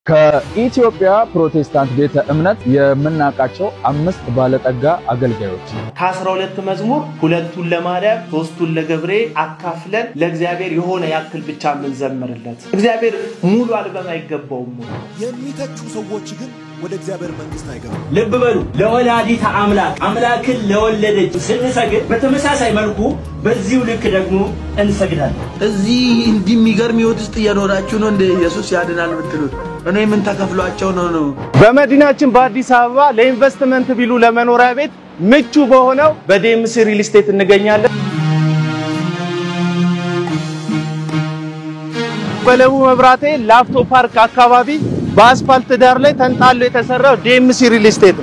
ከኢትዮጵያ ፕሮቴስታንት ቤተ እምነት የምናቃቸው 5 ባለጠጋ አገልጋዮች ከ12 መዝሙር 2ቱን ለማርያም 3ቱን ለገብርኤል አካፍለን ለእግዚአብሔር የሆነ ያክል ብቻ ምን ዘመርለት እግዚአብሔር ሙሉ አልበም አይገባውም የሚተቹ ሰዎች ግን ወደ እግዚአብሔር መንግስት አይገቡም ልብ በሉ ለወላዲተ አምላክን ለወለደች ስንሰግድ በተመሳሳይ መልኩ በዚሁ ልክ ደግሞ እንሰግዳለን እዚህ እንዲሚገርም ይወት ውስጥ ያኖራችሁ ነው እንደ ኢየሱስ ያድናል ምትሉት እኔ ምን ተከፍሏቸው ነው በመዲናችን በአዲስ አበባ ለኢንቨስትመንት ቢሉ ለመኖሪያ ቤት ምቹ በሆነው በዴምሲ ሪል ስቴት እንገኛለን በለቡ መብራቴ ላፍቶ ፓርክ አካባቢ በአስፋልት ዳር ላይ ተንጣሎ የተሰራው ዴምሲ ሪል ስቴት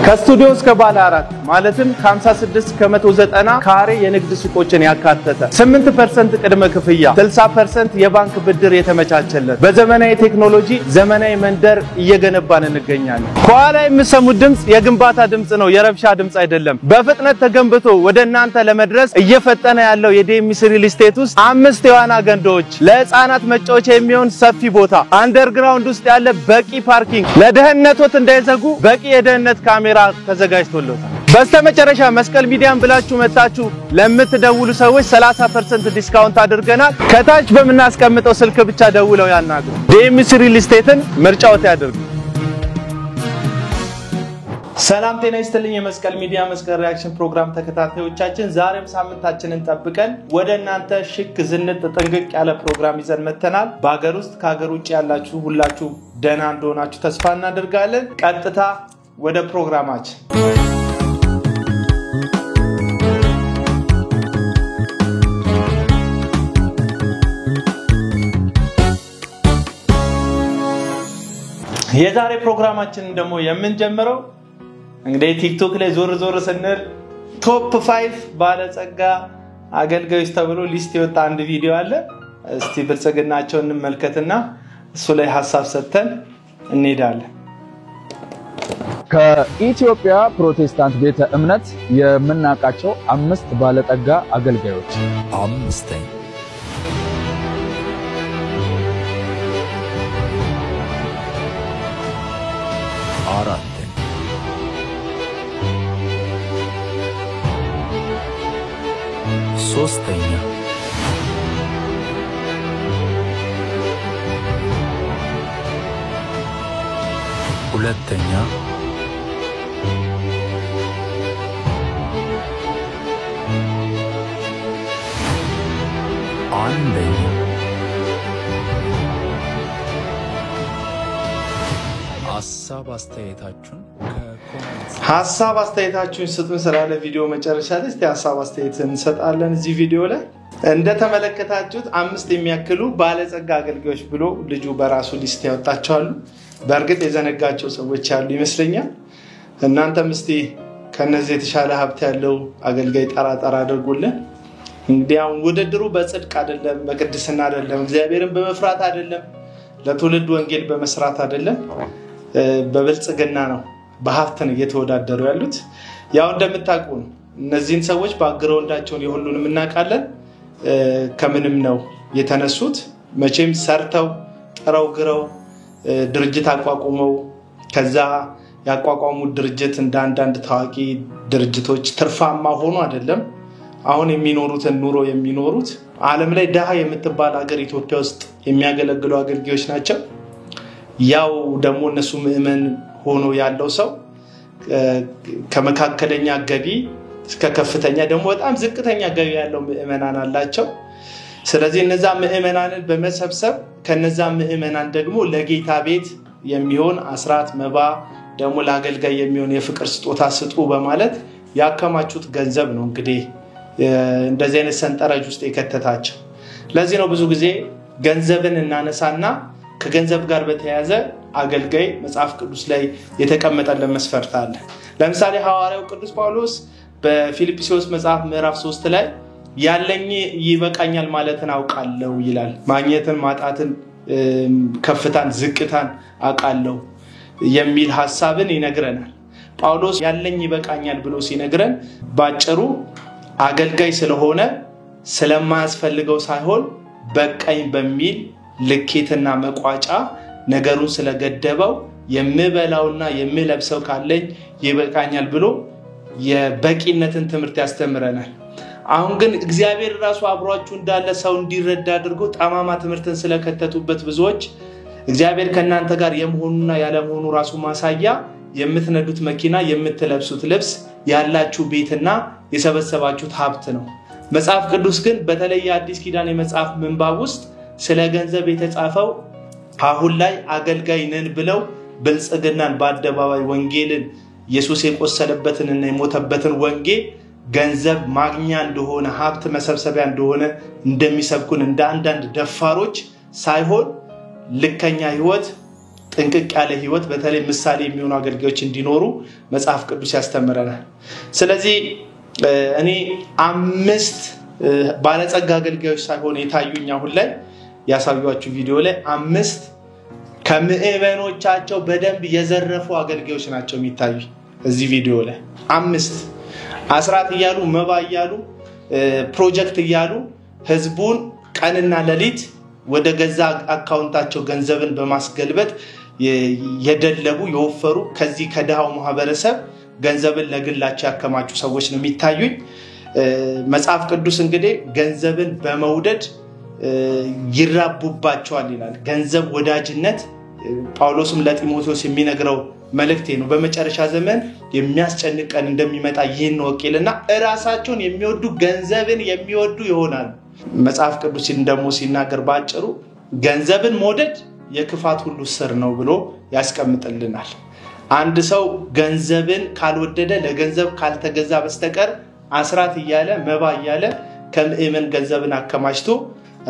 ከስቱዲዮ እስከ ባለ 4 ማለትም 56 ከ190 ካሬ የንግድ ሱቆችን ያካተተ 8% ቅድመ ክፍያ 60% የባንክ ብድር የተመቻቸለት በዘመናዊ ቴክኖሎጂ ዘመናዊ መንደር እየገነባን እንገኛለን ኋላ የምሰሙት ድምጽ የግንባታ ድምጽ ነው የረብሻ ድምጽ አይደለም በፍጥነት ተገንብቶ ወደ እናንተ ለመድረስ እየፈጠነ ያለው የዴምሲ ሪል ስቴት ውስጥ 5 የዋና ገንዳዎች ለህፃናት መጫወቻ የሚሆን ሰፊ ቦታ አንደርግራውንድ ውስጥ ያለ በቂ ፓርኪንግ ለደህንነቶት እንዳይዘጉ በቂ የደህንነት ካሜራ ተዘጋጅቶሎታል በስተመጨረሻ መስቀል ሚዲያን ብላችሁ መጣችሁ ለምትደውሉ ሰዎች 30% ዲስካውንት አድርገናል ከታች በመናስቀምጠው ስልክ ብቻ ደውለው ያናግሩ ዴምሲ ሪል ስቴትን ምርጫዎት ያድርጉ ሰላም ጤና ይስጥልኝ የመስቀል ሚዲያ መስቀል ሪአክሽን ፕሮግራም ተከታታዮቻችን ዛሬም ሳምንታችንን ጠብቀን ወደናንተ ሽክ ዝንጥ ጥንቅቅ ያለ ፕሮግራም ይዘን መተናል በአገር ውስጥ ከሀገር ውጭ ያላችሁ ሁላችሁ ደህና እንደሆናችሁ ተስፋ እናደርጋለን ቀጥታ ወደ ፕሮግራማችን የዛሬ ፕሮግራማችን ደግሞ የምንጀምረው እንግዲህ ቲክቶክ ላይ ዞር ስንል ቶፕ 5 ባለጸጋ አገልጋዮች ተብሎ ሊስት የወጣ አንድ ቪዲዮ አለ እስቲ ብልጽግናቸውን እንመልከትና እሱ ላይ ሐሳብ ሰጥተን እንሄዳለን ከኢትዮጵያ ፕሮቴስታንት ቤተ እምነት የምናቃቸው 5 ባለጠጋ አገልጋዮች 5 4 ሶስተኛ ሁለተኛ አንደኛ ሐሳብ አስተያየታችሁን ስጡን ስላለ ቪዲዮ መጨረሻ ላይ እስቲ ሐሳብ አስተያየትን እንሰጣለን እዚህ ቪዲዮ ላይ እንደተመለከታችሁት 5 የሚያክሉ ባለጸጋ አገልጋዮች ብሎ ልጁ በራሱ ሊስት ያወጣቸዋል በእርግጥ የዘነጋቸው ሰዎች ያሉ ይመስለኛል እናንተም እስቲ ከነዚህ የተሻለ ሀብት ያለው አገልጋይ ጠራጠራ አድርጉልን እንግዲህ አሁን ውድድሩ በጽድቅ አይደለም በቅድስና አይደለም እግዚአብሔርን በመፍራት አይደለም ለትውልድ ወንጌል በመስራት አይደለም በብልጽግና ነው በሀብት ነው እየተወዳደሩ ያሉት ያው እንደምታውቁ እነዚህን ሰዎች ባክግራውንዳቸውን የሁሉንም እናቃለን ከምንም ነው የተነሱት መቼም ሰርተው ጥረው ግረው ድርጅት አቋቁመው ከዛ ያቋቋሙት ድርጅት እንደ አንዳንድ ታዋቂ ድርጅቶች ትርፋማ ሆኖ አይደለም አሁን የሚኖሩትን ኑሮ የሚኖሩት ዓለም ላይ ደሃ የምትባል ሀገር ኢትዮጵያ ውስጥ የሚያገለግሉ አገልጋዮች ናቸው ያው ደግሞ እነሱ ምእመን ሆኖ ያለው ሰው ከመካከለኛ ገቢ እስከ ከፍተኛ ደግሞ በጣም ዝቅተኛ ገቢ ያለው ምእመናን አላቸው ስለዚህ እነዛ ምእመናንን በመሰብሰብ ከነዛ ምእመናን ደግሞ ለጌታ ቤት የሚሆን አስራት መባ ደግሞ ለአገልጋይ የሚሆን የፍቅር ስጦታ ስጡ በማለት ያከማቹት ገንዘብ ነው እንግዲህ እንደዚህ አይነት ሰንጠረዥ ውስጥ የከተታቸው ለዚህ ነው ብዙ ጊዜ ገንዘብን እናነሳና ከገንዘብ ጋር በተያያዘ አገልጋይ መጽሐፍ ቅዱስ ላይ የተቀመጠልን መስፈርት አለ ለምሳሌ ሐዋርያው ቅዱስ ጳውሎስ በፊልጵስዩስ መጽሐፍ ምዕራፍ 3 ላይ ያለኝ ይበቃኛል ማለትን አውቃለሁ ይላል ማግኘትን ማጣትን ከፍታን ዝቅታን አውቃለሁ የሚል ሐሳብን ይነግረናል ጳውሎስ ያለኝ ይበቃኛል ብሎ ሲነግረን ባጭሩ አገልጋይ ስለሆነ ስለማያስፈልገው ሳይሆን በቀኝ በሚል ልኬትና መቋጫ ነገሩን ስለገደበው የምበላውና የምለብሰው ካለኝ ይበቃኛል ብሎ የበቂነትን ትምህርት ያስተምረናል። አሁን ግን እግዚአብሔር ራሱ አብሯችሁ እንዳለ ሰው እንዲረዳ አድርጎ ጠማማ ትምህርትን ስለከተቱበት ብዙዎች እግዚአብሔር ከናንተ ጋር የመሆኑና ያለመሆኑ ራሱ ማሳያ የምትነዱት መኪና የምትለብሱት ልብስ ያላችሁ ቤትና የሰበሰባችሁት ሀብት ነው። መጽሐፍ ቅዱስ ግን በተለይ አዲስ ኪዳን የመጽሐፍ ምንባብ ውስጥ ስለ ገንዘብ የተጻፈው አሁን ላይ አገልጋይ ነን ብለው ብልጽግናን በአደባባይ ወንጌልን ኢየሱስ የቆሰለበትንና የሞተበትን ወንጌል ገንዘብ ማግኛ እንደሆነ ሀብት መሰብሰቢያ እንደሆነ እንደሚሰብኩን እንደ አንዳንድ ደፋሮች ሳይሆን ልከኛ ህይወት ጥንቅቅ ያለ ህይወት በተለይ ምሳሌ የሚሆኑ አገልጋዮች እንዲኖሩ መጽሐፍ ቅዱስ ያስተምረናል። ስለዚህ እኔ 5 ባለጸጋ አገልጋዮች ሳይሆን የታዩኝ አሁን ላይ ያሳዩዋችሁ ቪዲዮ ላይ 5 ከምዕመኖቻቸው በደንብ የዘረፉ አገልጋዮች ናቸው የሚታዩ እዚህ ቪዲዮ ላይ 5 አስራት ይያሉ መባ ይያሉ ፕሮጀክት ይያሉ ህዝቡን ቀንና ሌሊት ወደ ገዛ አካውንታቸው ገንዘብን በማስገልበጥ የደለቡ የወፈሩ ከዚህ ከደሃው ማህበረሰብ ገንዘብን ለግላቸው ያከማቹ ሰዎች ነው የሚታዩኝ። መጽሐፍ ቅዱስ እንግዲህ ገንዘብን በመውደድ ይራቡባቸዋል ይላል። ገንዘብ ወዳጅነት ጳውሎስም ለጢሞቴዎስ የሚነግረው መልእክቴ ነው። በመጨረሻ ዘመን የሚያስጨንቀን እንደሚመጣ ይህን ወቄልና ራሳቸውን የሚወዱ ገንዘብን የሚወዱ ይሆናል። መጽሐፍ ቅዱስ እንደሞ ሲናገር ባጭሩ ገንዘብን መውደድ የክፋት ሁሉ ስር ነው ብሎ ያስቀምጥልናል። አንድ ሰው ገንዘብን ካልወደደ ለገንዘብ ካልተገዛ በስተቀር አስራት ይያለ መባ ይያለ ከምእመን ገንዘብን አከማችቶ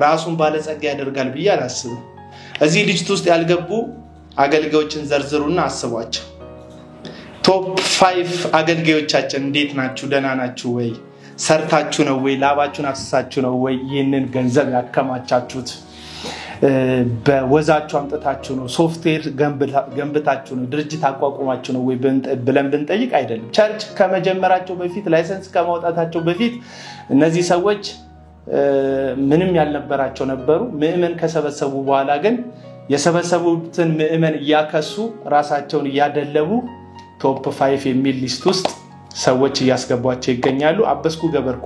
ራሱን ባለጸጋ ያደርጋል ብዬ አላስብም። እዚህ ልጅት ውስጥ ያልገቡ አገልጋዮችን ዘርዝሩና አስቧቸው። ቶፕ 5 አገልጋዮቻችን እንዴት ናችሁ? ደህና ናችሁ ወይ? ሰርታችሁ ነው ወይ? ላባችሁን አፍስሳችሁ ነው ወይ ይህንን ገንዘብ ያከማቻችሁት? በወዛችሁ አምጥታችሁ ነው? ሶፍትዌር ገንብታችሁ ነው? ድርጅት አቋቁማችሁ ነው ወይ ብለን ብንጠይቅ አይደለም። ቸርች ከመጀመራቸው በፊት ላይሰንስ ከማውጣታቸው በፊት እነዚህ ሰዎች ምንም ያልነበራቸው ነበሩ። ምእመን ከሰበሰቡ በኋላ ግን የሰበሰቡትን ምእመን ያከሱ ራሳቸውን ያደለቡ ቶፕ 5 የሚል ሊስት ውስጥ ሰዎች ያስገቧቸው ይገኛሉ። አበስኩ ገበርኩ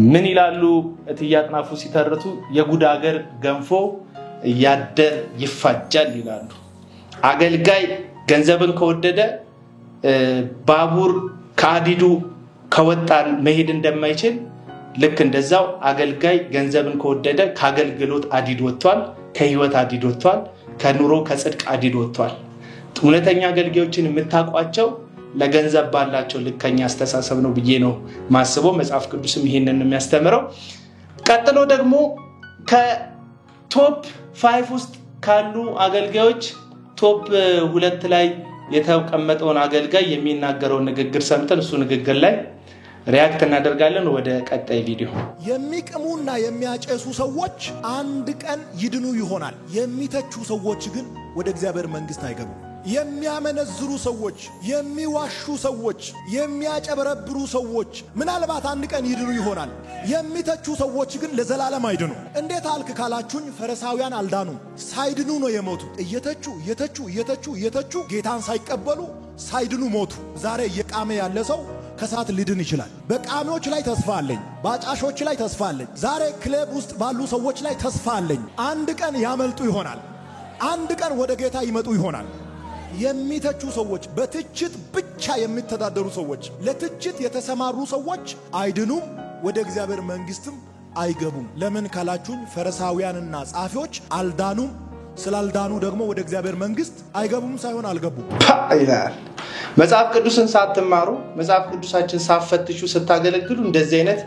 ምን ይላሉ? እትያጥናፉ ሲተርቱ የጉድ ሀገር ገንፎ ያደር ይፋጃል ይላሉ። አገልጋይ ገንዘብን ከወደደ ባቡር ከአዲዱ ከወጣን መሄድ እንደማይችል ልክ እንደዛው አገልጋይ ገንዘብን ከወደደ ከአገልግሎት አዲድ ወጥቷል፣ ከህይወት አዲድ ወጥቷል፣ ከኑሮ ከጽድቅ አዲድ ወጥቷል። እውነተኛ አገልጋዮችን የምታቋቸው ለገንዘብ ባላቸው ልከኛ አስተሳሰብ ነው ብዬ ነው ማስበው። መጽሐፍ ቅዱስም ይሄንን የሚያስተምረው። ቀጥሎ ደግሞ ከቶፕ 5 ውስጥ ካሉ አገልጋዮች ቶፕ 2 ላይ የተቀመጠውን አገልጋይ የሚናገረው ንግግር ሰምተን እሱ ንግግር ላይ ሪአክት እናደርጋለን። ወደ ቀጣይ ቪዲዮ። የሚቅሙና የሚያጨሱ ሰዎች አንድ ቀን ይድኑ ይሆናል። የሚተቹ ሰዎች ግን ወደ እግዚአብሔር መንግስት አይገቡም። የሚያመነዝሩ ሰዎች፣ የሚዋሹ ሰዎች፣ የሚያጨበረብሩ ሰዎች ምናልባት አንድ ቀን ይድኑ ይሆናል። የሚተቹ ሰዎች ግን ለዘላለም አይድኑ። እንዴት አልክ ካላችሁኝ ፈሪሳውያን አልዳኑም፣ ሳይድኑ ነው የሞቱት። እየተቹ ጌታን ሳይቀበሉ ሳይድኑ ሞቱ። ዛሬ እየቃመ ያለ ሰው ከሳት ሊድን ይችላል። በቃሚዎች ላይ ተስፋ አለኝ፣ ባጫሾች ላይ ተስፋ አለኝ። ዛሬ ክለብ ውስጥ ባሉ ሰዎች ላይ ተስፋ አለኝ። አንድ ቀን ያመልጡ ይሆናል። አንድ ቀን ወደ ጌታ ይመጡ ይሆናል። የሚተቹ ሰዎች፣ በትችት ብቻ የሚተዳደሩ ሰዎች፣ ለትችት የተሰማሩ ሰዎች አይድኑም፣ ወደ እግዚአብሔር መንግስትም አይገቡም። ለምን ካላችሁኝ ፈሪሳውያንና ጻፊዎች አልዳኑም። ስላልዳኑ ደግሞ ወደ እግዚአብሔር መንግስት አይገቡም ሳይሆን አልገቡም ይላል። መጽሐፍ ቅዱስን ሳትማሩ መጽሐፍ ቅዱሳችን ሳፈትሹ ስታገለግሉ እንደዚህ አይነት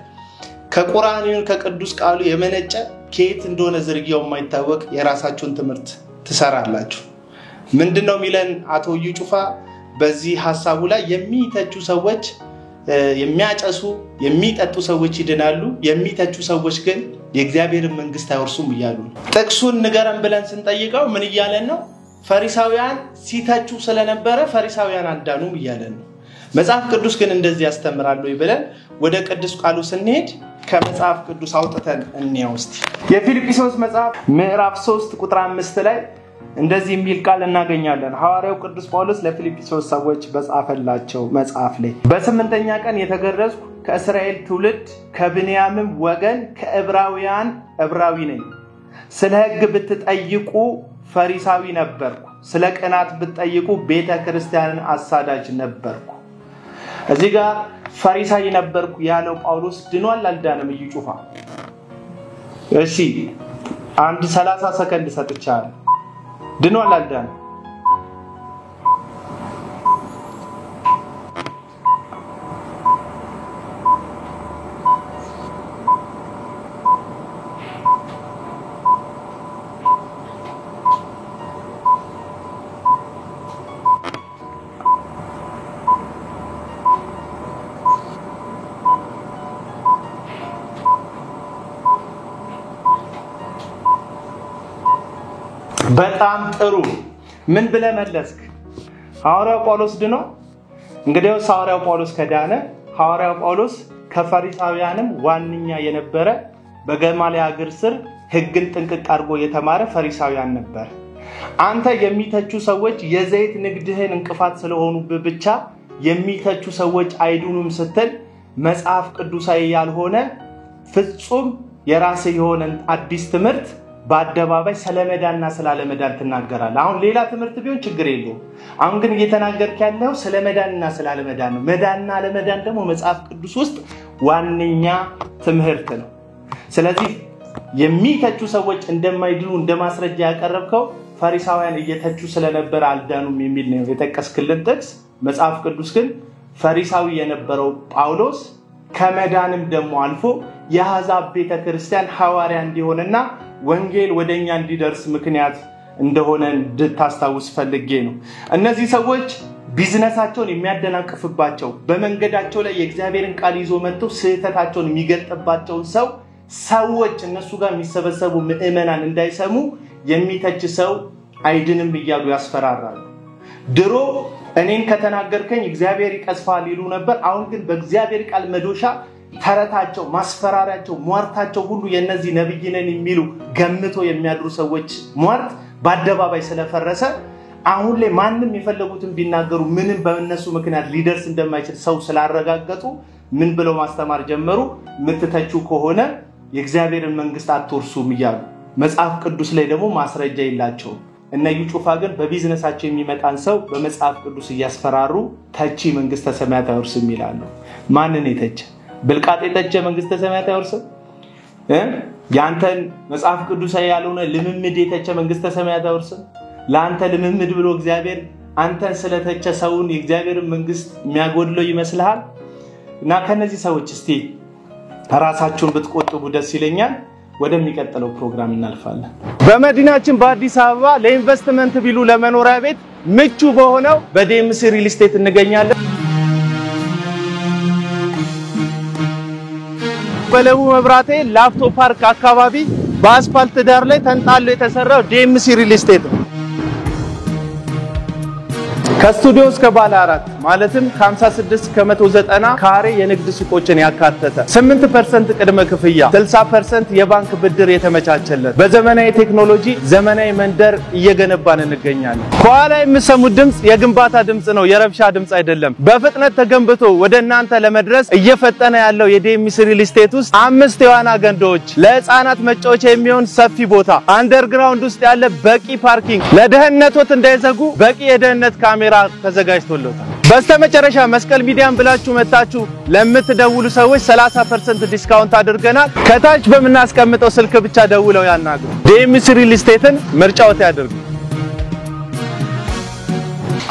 ከቁርአኑን ከቅዱስ ቃሉ የመነጨ ከየት እንደሆነ ዝርያው የማይታወቅ የራሳችሁን ትምህርት ትሰራላችሁ። ምንድነው ሚለን አቶ ዩጩፋ በዚህ ሐሳቡ ላይ የሚተቹ ሰዎች የሚያጨሱ የሚጠጡ ሰዎች ይድናሉ፣ የሚተቹ ሰዎች ግን የእግዚአብሔር መንግስት አይወርሱም ይላሉ። ጥቅሱን ንገረን ብለን ስንጠይቀው ምን ይያለን ነው? ፈሪሳውያን ሲተቹ ስለነበረ ፈሪሳውያን አልዳኑም ይያለን ነው። መጽሐፍ ቅዱስ ግን እንደዚህ ያስተምራሉ ይብለን ወደ ቅዱስ ቃሉ ስንሄድ ከመጽሐፍ ቅዱስ አውጥተን እንያውስቲ የፊልጵስዩስ መጽሐፍ ምዕራፍ 3 ቁጥር 5 ላይ እንደዚህ የሚል ቃል እናገኛለን ሐዋርያው ቅዱስ ጳውሎስ ለፊልጵስዩስ ሰዎች በጻፈላቸው መጽሐፍ ላይ በስምንተኛ ቀን የተገረዝኩ ከእስራኤል ትውልድ ከብንያምም ወገን ከዕብራውያን ዕብራዊ ነኝ ስለ ሕግ ብትጠይቁ ፈሪሳዊ ነበርኩ ስለ ቅናት ብትጠይቁ ቤተ ክርስቲያንን አሳዳጅ ነበርኩ እዚህ ጋር ፈሪሳዊ ነበርኩ ያለው ጳውሎስ ድኗል አልዳነም ይጩፋ እሺ አንድ 30 ሰከንድ ሰጥቻለሁ ድኗል አልዳነም በጣም ጥሩ ምን ብለ መለስክ ሐዋርያው ጳውሎስ ድኖ እንግዲህ ሐዋርያው ጳውሎስ ከዳነ ሐዋርያው ጳውሎስ ከፈሪሳውያንም ዋንኛ የነበረ በገማልያል እግር ስር ሕግን ጥንቅቅ አድርጎ የተማረ ፈሪሳውያን ነበር አንተ የሚተቹ ሰዎች የዘይት ንግድህን እንቅፋት ስለሆኑብህ ብቻ የሚተቹ ሰዎች አይዱኑም ስትል መጽሐፍ ቅዱሳዊ ያልሆነ ፍጹም የራስ የሆነ አዲስ ትምህርት በአደባባይ ስለመዳንና ስላለመዳን ተናገራለህ አሁን ሌላ ትምህርት ቢሆን ችግር የለውም አሁን ግን እየተናገርክ ያለው ስለመዳንና ስላለመዳን ነው መዳንና ለመዳን ደግሞ መጽሐፍ ቅዱስ ውስጥ ዋንኛ ትምህርት ነው ስለዚህ የሚተቹ ሰዎች እንደማይድኑ እንደማስረጃ ያቀርብከው ፈሪሳውያን እየተቹ ስለነበር አልዳኑም የሚል ነው የተቀስክልን ጥቅስ መጽሐፍ ቅዱስ ግን ፈሪሳዊ የነበረው ጳውሎስ ከመዳንም ደግሞ አልፎ የአሕዛብ ቤተክርስቲያን ሐዋርያ እንዲሆንና ወንጌል ወደኛ እንዲደርስ ምክንያት እንደሆነ እንድታስታውስ ፈልጌ ነው እነዚህ ሰዎች ቢዝነሳቸውን የሚያደናቅፍባቸው በመንገዳቸው ላይ የእግዚአብሔርን ቃል ይዞ መጥተው ስህተታቸውን የሚገጥባቸው ሰዎች እነሱ ጋር የሚሰበሰቡ ምዕመናን እንዳይሰሙ የሚተች ሰው አይድንም ይያሉ ያስፈራራሉ ድሮ እኔን ከተናገርከኝ እግዚአብሔር ይቀስፋል ይሉ ነበር አሁን ግን በእግዚአብሔር ቃል መዶሻ ተረታቸው ማስፈራራቸው ሟርታቸው ሁሉ የነዚህ ነብይ ነን የሚሉ ገምቶ የሚያድሩ ሰዎች ሟርት በአደባባይ ስለፈረሰ አሁን ላይ ማንንም የፈለጉትን ቢናገሩ ምንም በእነሱ ምክንያት ሊደርስ እንደማይችል ሰው ስላረጋገጡ ምን ብለው ማስተማር ጀመሩ ምትተቹ ከሆነ የእግዚአብሔርን መንግስት አትወርሱም ይያሉ መጽሐፍ ቅዱስ ላይ ደግሞ ማስረጃ ይላቸው እና ይጩፋ ግን በቢዝነሳቸው የሚመጣን ሰው በመጽሐፍ ቅዱስ ያስፈራሩ ተቺ መንግስተ ሰማያት አይወርስም ይላሉ ማንን የተቸ ብልቃጥ የተቸ መንግስተ ሰማያት አይወርስም ያንተን መጽሐፍ ቅዱሳዊ ያልሆነ ልምምድ የተቸ መንግስተ ሰማያት አይወርስም ላንተ ልምምድ ብሎ እግዚአብሔር አንተን ስለተቸ ሰውን የእግዚአብሔርን መንግስት የሚያጎድለው ይመስልሃል እና ከነዚህ ሰዎች እስቲ ራሳችሁን ብትቆጥቡ ደስ ይለኛል ወደሚቀጥለው ፕሮግራም እናልፋለን በመዲናችን በአዲስ አበባ ለኢንቨስትመንት ቢሉ ለመኖሪያ ቤት ምቹ በሆነው በዴምሲ ሪል ስቴት እንገኛለን በለቡ መብራቴ ላፍቶ ፓርክ አካባቢ በአስፋልት ዳር ላይ ተንጣሎ የተሰራው ዴምሲ ሪል ስቴት ነው ከስቱዲዮ እስከ ባለ 4 ማለትም 56 ከ190 ካሬ የንግድ ሱቆችን ያካተተ 8% ቅድመ ክፍያ 60% የባንክ ብድር የተመቻቸለት በዘመናዊ ቴክኖሎጂ ዘመናዊ መንደር እየገነባን እንገኛለን ከኋላ የምሰሙት ድምጽ የግንባታ ድምጽ ነው የረብሻ ድምጽ አይደለም በፍጥነት ተገንብቶ ወደናንተ ለመድረስ እየፈጠነ ያለው የዴምሲ ሪል ስቴት ውስጥ 5 የዋና ገንዳዎች ለህፃናት መጫወቻ የሚሆን ሰፊ ቦታ አንደርግራውንድ ውስጥ ያለ በቂ ፓርኪንግ ለደህንነቶት እንዳይዘጉ በቂ የደህንነት ካሜራ ተዘጋጅቶለታል በስተመጨረሻ መስቀል ሚዲያን ብላችሁ መጣችሁ ለምትደውሉ ሰዎች 30% ዲስካውንት አድርገናል ከታች በመናስቀምጠው ስልክ ብቻ ደውለው ያናግሩ ዴምሲ ሪል ስቴትን ምርጫዎት ያድርጉ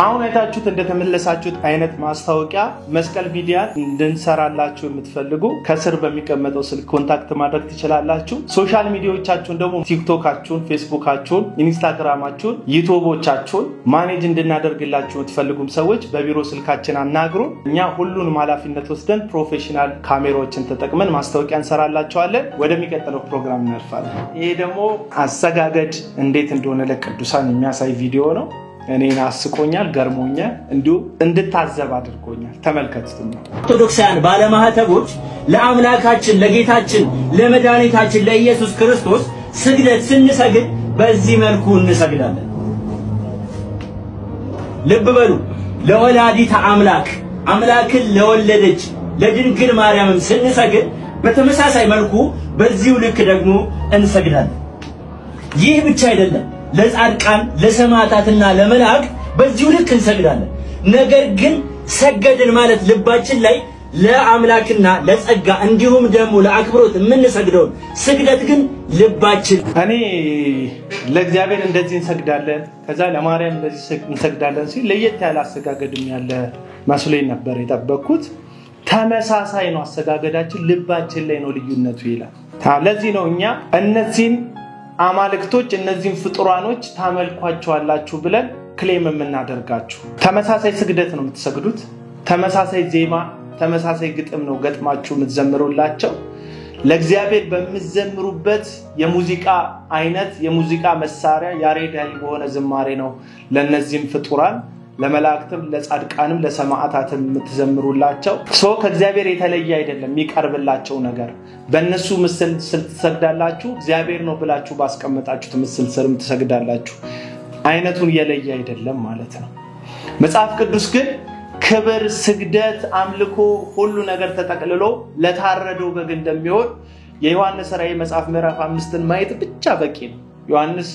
አሁን አይታችሁት እንደተመለሳችሁት አይነት ማስታወቂያ መስቀል ሚዲያ እንድንሰራላችሁ የምትፈልጉ ከስር በሚቀመጠው ስልክ ኮንታክት ማድረግ ትችላላችሁ ሶሻል ሚዲያዎቻችሁን ደግሞ ቲክቶካችሁን ፌስቡካችሁን ኢንስታግራማችሁን ዩቲዩቦቻችሁን ማኔጅ እንድናደርግላችሁ የምትፈልጉም ሰዎች በቢሮ ስልካችን አናግሩ እኛ ሁሉንም ኃላፊነት ወስደን ፕሮፌሽናል ካሜራዎችን ተጠቅመን ማስታወቂያ እንሰራላችኋለን ወደሚቀጥለው ፕሮግራም እናልፋለን ይሄ ደግሞ አሰጋገድ እንዴት እንደሆነ ለቅዱሳን የሚያሳይ ቪዲዮ ነው እኔን አስቆኛል ገርሞኛል እንዲሁ እንድታዘብ አድርጎኛል ተመልከቱት ነው ኦርቶዶክሳውያን ባለማህተቦች ለአምላካችን ለጌታችን ለመድኃኒታችን ለኢየሱስ ክርስቶስ ስግደት ስንሰግድ በዚህ መልኩ እንሰግዳለን ልብ በሉ ለወላዲተ አምላክ አምላክን ለወለደች ለድንግል ማርያም ስንሰግድ በተመሳሳይ መልኩ በዚሁ ልክ ደግሞ እንሰግዳለን ይህ ብቻ አይደለም ለጻድቃን ለሰማዕታትና ለመላእክት በዚሁ ልክ እንሰግዳለን ነገር ግን ሰገድን ማለት ልባችን ላይ ለአምላክና ለጸጋ እንዲሁም ደግሞ ለአክብሮት የምንሰግደው ስግደት ግን ልባችን እኔ ለእግዚአብሔር እንደዚህ እንሰግዳለን ከዛ ለማርያም እንደዚህ እንሰግዳለን ሲል ለየት ያለ አሰጋገድም ያለ መስሎኝ ነበር የጠበቅኩት ተመሳሳይ ነው አሰጋገዳችን ልባችን ላይ ነው ልዩነቱ ይላል ለዚህ ነው እኛ እነዚህን አማልክቶች እነዚህን ፍጡራኖች ታመልኳቸዋላችሁ ብለን ክሌም የምናደርጋችሁ ተመሳሳይ ስግደት ነው የምትሰግዱት ተመሳሳይ ዜማ ተመሳሳይ ግጥም ነው ገጥማችሁ የምትዘምሩላቸው ለእግዚአብሔር በመዘምሩበት የሙዚቃ አይነት የሙዚቃ መሳሪያ ያሬዳዊ በሆነ ዝማሬ ነው ለነዚህም ፍጡራን ለመላእክትም ለጻድቃንም ለሰማዕታትም የምትዘምሩላቸው ከእግዚአብሔር የተለየ አይደለም የሚቀርብላቸው ነገር በእነሱ ምስል ትሰግዳላችሁ እግዚአብሔር ነው ብላችሁ ባስቀመጣችሁት ምስል ስርም ትሰግዳላችሁ አይነቱን የለየ አይደለም ማለት ነው መጽሐፍ ቅዱስ ግን ክብር ስግደት አምልኮ ሁሉ ነገር ተጠቅልሎ ለታረደው በግ እንደሚሆን የዮሐንስ ራእይ መጽሐፍ ምዕራፍ 5ን ማየት ብቻ በቂ ነው ዮሐንስ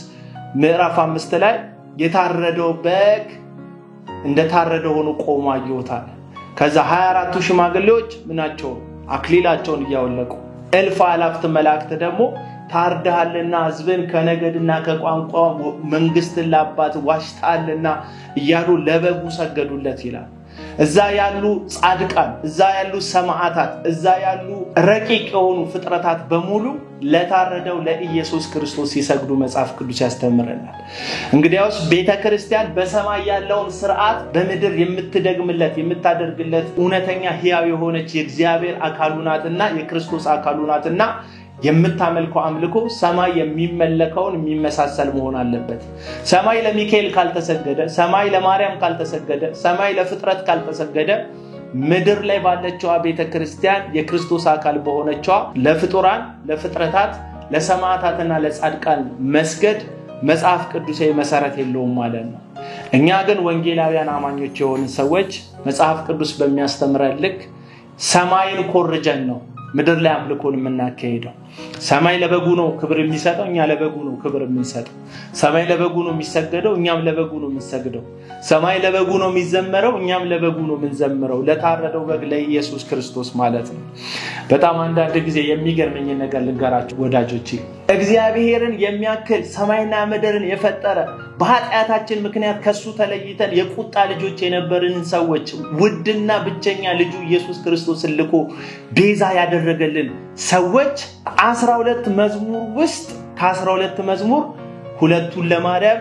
ምዕራፍ 5 ላይ የታረደው በግ እንደታረደው ሆኖ ቆሞ አየውታል ከዛ 24ቱ ሽማግሌዎች ምናቸው አክሊላቸውን ያወለቁ እልፍ አላፍት መላእክት ደግሞ ታርደሃልና ሕዝብን ከነገድና ከቋንቋ መንግስትን ለአባት ዋሽታልና እያሉ ለበጉ ሰገዱለት ይላል እዛ ያሉ ጻድቃን እዛ ያሉ ሰማዕታት እዛ ያሉ ረቂቅ የሆኑ ፍጥረታት በሙሉ ለታረደው ለኢየሱስ ክርስቶስ ሲሰግዱ መጽሐፍ ቅዱስ ያስተምረናል እንግዲያውስ ቤተክርስቲያን በሰማይ ያለውን ሥርዓት በመድር የምትደግምለት የምታደርግለት ኡነተኛ ሕያው የሆነች የእግዚአብሔር አካሉናትና የክርስቶስ አካሉናትና የምታመልከው አምልኮ ሰማይ የሚመለከውን የሚመሳሰል መሆን አለበት ሰማይ ለሚካኤል ካልተሰገደ ሰማይ ለማርያም ካልተሰገደ ሰማይ ለፍጥረት ካልተሰገደ ምድር ላይ ባለችው ቤተክርስቲያን የክርስቶስ አካል በሆነችው ለፍጡራን ለፍጥረታት ለሰማዕታትና ለጻድቃን መስገድ መጽሐፍ ቅዱሳዊ መሰረት የለውም ማለት ነው እኛ ግን ወንጌላውያን አማኞች የሆኑ ሰዎች መጽሐፍ ቅዱስ በሚያስተምረን ልክ ሰማይን ኮርጀን ነው ምድር ላይ አምልኮን የምናካሄደው ሰማይ ለበጉ ነው ክብር የሚሰጠው እኛ ለበጉ ነው ክብር የምንሰጠው ሰማይ ለበጉ ነው የሚሰገደው እኛም ለበጉ ነው የምንሰግደው ሰማይ ለበጉ ነው የሚዘመረው እኛም ለበጉ ነው የምንዘምረው ለታረደው በግ ለኢየሱስ ክርስቶስ ማለት ነው በጣም አንዳንድ ጊዜ የሚገርመኝ ነገር ልንገራችሁ ወዳጆቼ እግዚአብሔርን የሚያክል ሰማይና ምድርን የፈጠረ በኃጢአታችን ምክንያት ከሱ ተለይተን የቁጣ ልጆች የነበርን ሰዎች ውድና ብቸኛ ልጁ ኢየሱስ ክርስቶስን ልኮ ቤዛ ያደረገልን ሰዎች 12 መዝሙር ውስጥ ከ12 መዝሙር ሁለቱን ለማርያም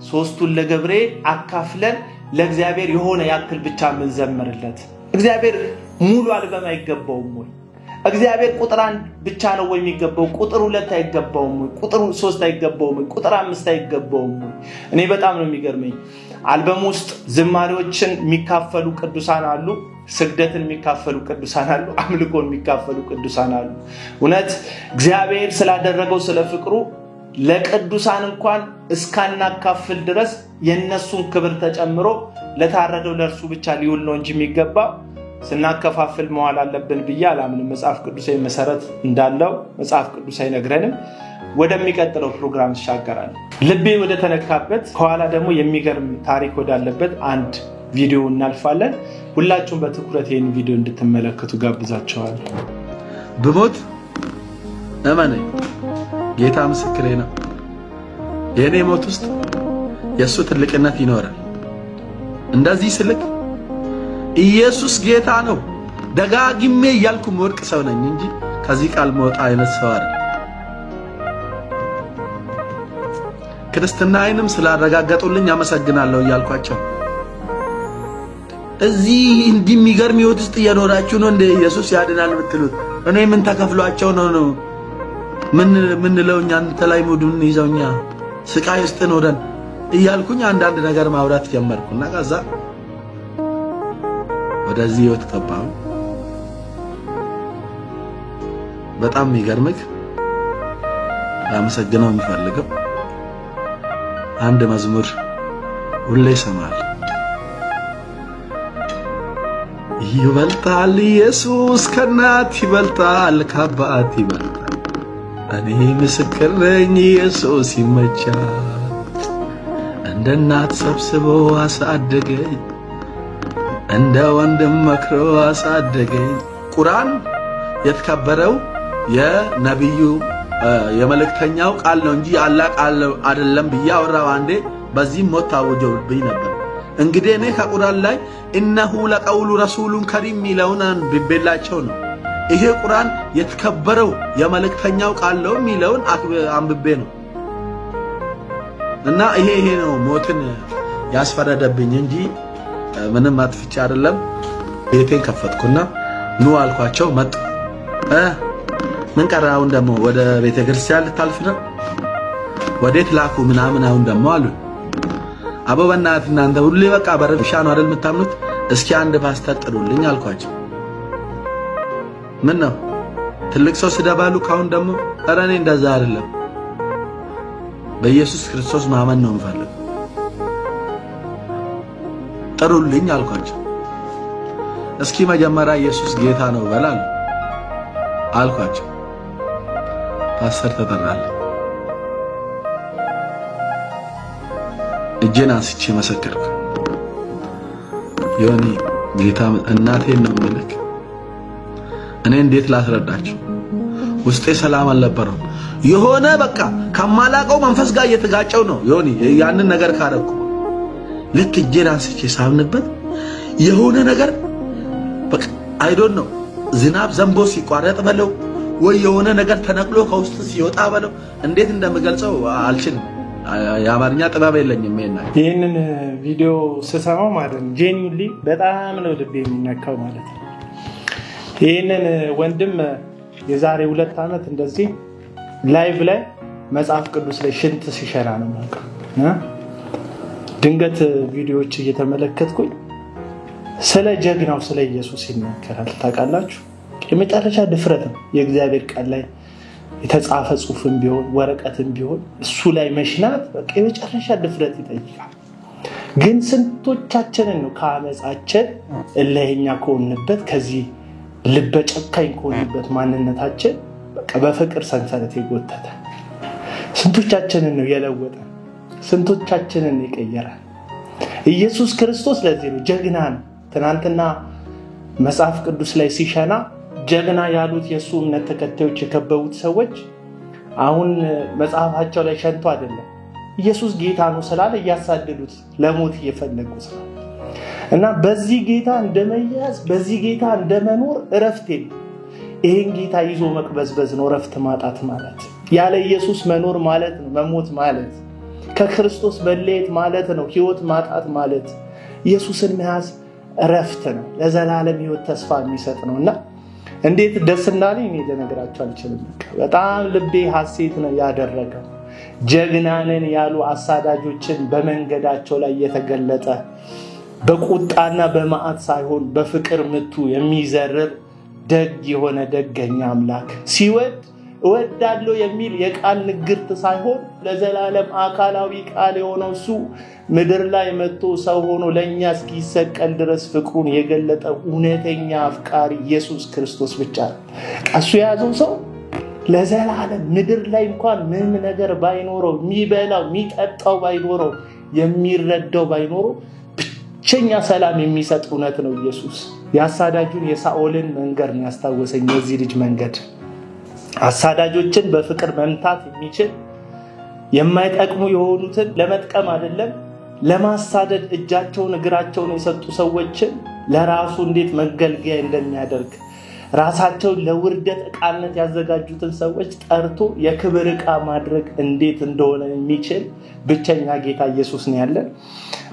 ሶስቱን ለገብርኤል አካፍለን ለእግዚአብሔር የሆነ ያክል ብቻ ምን ዘመርለት እግዚአብሔር ሙሉ አልበም አይገባውም ወይ እግዚአብሔር ቁጥር 1 ብቻ ነው ወይ የሚገባው ቁጥር 2 አይገባውም ወይ ቁጥር 3 አይገባውም ወይ ቁጥር 5 አይገባውም ወይ እኔ በጣም ነው የሚገርመኝ አልበም ውስጥ ዝማሬዎችን የሚካፈሉ ቅዱሳን አሉ ስግደትን የሚካፈሉ ቅዱሳን አሉ አምልኮን የሚካፈሉ ቅዱሳን አሉ እውነት እግዚአብሔር ስላደረገው ስለ ፍቅሩ ለቅዱሳን እንኳን እስካናካፍል ድረስ የነሱን ክብር ተጨምሮ ለታረደው ለርሱ ብቻ ሊውል ነው እንጂ የሚገባው ስናከፋፍል መዋል አለብን ብዬ አላምንም መጽሐፍ ቅዱሳዊ መሰረት እንዳለው መጽሐፍ ቅዱስ አይነግረንም ወደሚቀጥለው ፕሮግራም ተሻገራለን ልቤ ወደ ተነካበት ከኋላ ደግሞ የሚገርም ታሪክ ወዳለበት አንድ ቪዲዮ እናልፋለን ሁላችሁም በትኩረት ይሄን ቪዲዮ እንድትመለከቱ ጋብዛችኋለሁ በሞት እመነኝ ጌታ ምስክሬ ነው የኔ ሞት ውስጥ የሱ ትልቅነት ይኖራል እንደዚህ ስልክ ኢየሱስ ጌታ ነው ደጋግሜ ያልኩ ወርቅ ሰው ነኝ እንጂ ከዚህ ቃል ሞት አይነት ሰው አይደል ክርስትናዬንም ስላረጋገጡልኝ አመሰግናለሁ ያልኳቸው እዚህ እንደሚገርም ህይወት ውስጥ እየኖራችሁ ነው እንደ ኢየሱስ ያድናል ብትሉት እኔ ምን ተከፍሏቸው ነው ምን ለውኛ አንተ ላይ ሙዱን ይዘውኛ ስቃይ ውስጥ ኖረን እያልኩኝ አንዳንድ ነገር ማውራት ጀመርኩና ከዛ ወደዚህ ህይወት ገባሁ። በጣም የሚገርምህ አመሰግነው የሚፈልገው አንድ መዝሙር ሁሌ ሰማል። ይበልጣል ኢየሱስ ከናት ይበልጣል ከአባት ይበልጣል። እኔ ምስክር ነኝ ኢየሱስ ይመቻል። እንደ እናት ሰብስቦ አሳደገኝ እንደ ወንድም መክሮ አሳደገኝ። ቁርአን የተከበረው የነብዩ የመልእክተኛው ቃል ነው እንጂ አላህ ቃል አይደለም ብያወራው አንዴ በዚህ ሞት ታውጆብኝ ነበር። እንግዲህ እኔ ከቁርአን ላይ ኢነሁ ለቀውሉ ረሱሉን ከሪም ሚለውን ቢበላቸው ነው ይሄ ቁርአን የተከበረው የመልእክተኛው ቃል ነው ሚለውን አንብቤ ነው እና ይሄ ነው ሞትን ያስፈረደብኝ እንጂ ምንም አጥፍቼ አይደለም። ቤቴን ከፈትኩና ኑ አልኳቸው መጡ። ምን ቀራውን ደሞ ወደ ቤተ ክርስቲያን ልታልፍ ነው ወዴት ላኩ ምናምን አሁን ደሞ አሉ። አበበናት እናንተ ሁሉ በቃ በረብሻ ነው አይደል የምታምኑት? እስኪ አንድ ፓስተር ጥሩልኝ አልኳቸው። ምን ነው ትልቅ ሰው ስደባሉ ካሁን ደሞ አረኔ እንደዛ አይደለም በኢየሱስ ክርስቶስ ማመን ነው እንፈልግ ጥሩልኝ አልኳቸው። እስኪ መጀመሪያ ኢየሱስ ጌታ ነው በላል አልኳቸው። ፓስተር ተጠራል። እጄን አንስቼ መሰከርኩ። ዮኒ ጌታ እናቴን ነው መልክ እኔ እንዴት ላስረዳችሁ? ውስጤ ሰላም አልነበረው። የሆነ በቃ ከማላቀው መንፈስ ጋር እየተጋጨው ነው ዮኒ ያንን ነገር ካረኩ ልክ እጄን አንስቼ ሳምንበት የሆነ ነገር በቃ አይ ዶንት ኖ ዝናብ ዘንቦ ሲቋረጥ በለው ወይ የሆነ ነገር ተነቅሎ ከውስጥ ሲወጣ በለው እንዴት እንደምገልጸው አልችልም። የአማርኛ ጥበብ የለኝም። ይሄንን ቪዲዮ ስሰማው ማለት ነው ጄኒውሊ በጣም ነው ልቤ የሚነካው ማለት ነው። ይሄንን ወንድም የዛሬ 2 አመት እንደዚህ ላይቭ ላይ መጽሐፍ ቅዱስ ላይ ሽንት ሲሸና ነው ማለት ነው። ድንገት ቪዲዮዎች እየተመለከትኩኝ ስለ ጀግናው ስለ ኢየሱስ ይናገራል። ታውቃላችሁ የመጨረሻ ድፍረት ነው የእግዚአብሔር ቃል ላይ የተጻፈ ጽሑፍም ቢሆን ወረቀትም ቢሆን እሱ ላይ መሽናት በቃ የመጨረሻ ድፍረት ይጠይቃል። ግን ስንቶቻችንን ነው ከአመጻችን እለህኛ ከሆንበት ከዚህ ልበጨካኝ ከሆንበት ማንነታችን በቃ በፍቅር ሰንሰለት የጎተተ? ስንቶቻችንን ነው የለወጠ? ስንቶቻችንን የቀየረ? ኢየሱስ ክርስቶስ ለዚህ ነው ጀግና ነው። ትናንትና መጽሐፍ ቅዱስ ላይ ሲሸና ጀግና ያሉት የሱ እምነት ተከታዮች የከበቡት ሰዎች አሁን መጽሐፋቸው ላይ ሸንቶ አይደለም ኢየሱስ ጌታ ነው ስላለ ያሳደዱት ለሞት እየፈለጉት ነው። እና በዚህ ጌታ እንደመያዝ በዚህ ጌታ እንደመኖር እረፍት የለም። ይሄን ጌታ ይዞ መቅበዝበዝ ነው እረፍት ማጣት ማለት። ያለ ኢየሱስ መኖር ማለት ነው መሞት ማለት። ከክርስቶስ መለየት ማለት ነው ህይወት ማጣት ማለት። ኢየሱስን መያዝ እረፍት ነው፣ ለዘላለም ህይወት ተስፋ የሚሰጥ ነውና እንዴት ደስ እንዳለኝ እኔ ልነግራችሁ አልችልም። በጣም ልቤ ሐሴት ነው ያደረገው። ጀግናንን ያሉ አሳዳጆችን በመንገዳቸው ላይ የተገለጠ በቁጣና በመዓት ሳይሆን በፍቅር ምቱ የሚዘርር ደግ የሆነ ደገኛ አምላክ ሲወድ እወዳለሁ የሚል የቃል ንግርት ሳይሆን ለዘላለም አካላዊ ቃል የሆነው እሱ ምድር ላይ መጥቶ ሰው ሆኖ ለኛ እስኪሰቀል ድረስ ፍቅሩን የገለጠ እውነተኛ አፍቃሪ ኢየሱስ ክርስቶስ ብቻ ነው። እሱ ያዘው ሰው ለዘላለም ምድር ላይ እንኳን ምንም ነገር ባይኖረው የሚበላው የሚጠጣው ባይኖረው የሚረዳው ባይኖረው ብቸኛ ሰላም የሚሰጥ እውነት ነው ኢየሱስ። ያሳዳጁን የሳኦልን መንገድ ነው ያስታወሰኝ የዚህ ልጅ መንገድ። አሳዳጆችን በፍቅር መምታት የሚችል የማይጠቅሙ የሆኑትን ለመጥቀም አይደለም ለማሳደድ እጃቸውን እግራቸውን የሰጡ ሰዎችን ለራሱ እንዴት መገልገያ እንደሚያደርግ ራሳቸው ለውርደት ዕቃነት ያዘጋጁትን ሰዎች ጠርቶ የክብር ዕቃ ማድረግ እንዴት እንደሆነ የሚችል ብቸኛ ጌታ ኢየሱስ ነው ያለን።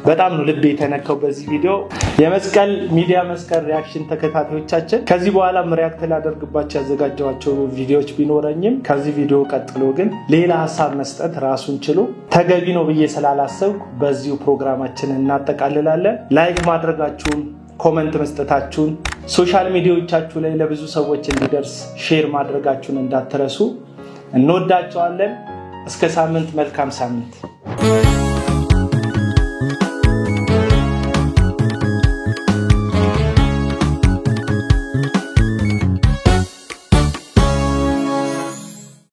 በጣም ነው ልቤ የተነካው በዚህ ቪዲዮ። የመስቀል ሚዲያ መስቀል ሪአክሽን ተከታታዮቻችን ከዚህ በኋላ ሪአክት ላደርግባቸው ያዘጋጀዋቸው ቪዲዮዎች ቢኖረኝም ከዚህ ቪዲዮ ቀጥሎ ግን ሌላ ሐሳብ መስጠት ራሱን ችሎ ተገቢ ነው ብዬ ስላላሰብኩ በዚሁ ፕሮግራማችንን እናጠቃልላለን። ላይክ ማድረጋችሁን፣ ኮሜንት መስጠታችሁን፣ ሶሻል ሚዲያዎቻችሁ ላይ ለብዙ ሰዎች እንዲደርስ ሼር ማድረጋችሁን እንዳትረሱ። እንወዳችኋለን። እስከ ሳምንት መልካም ሳምንት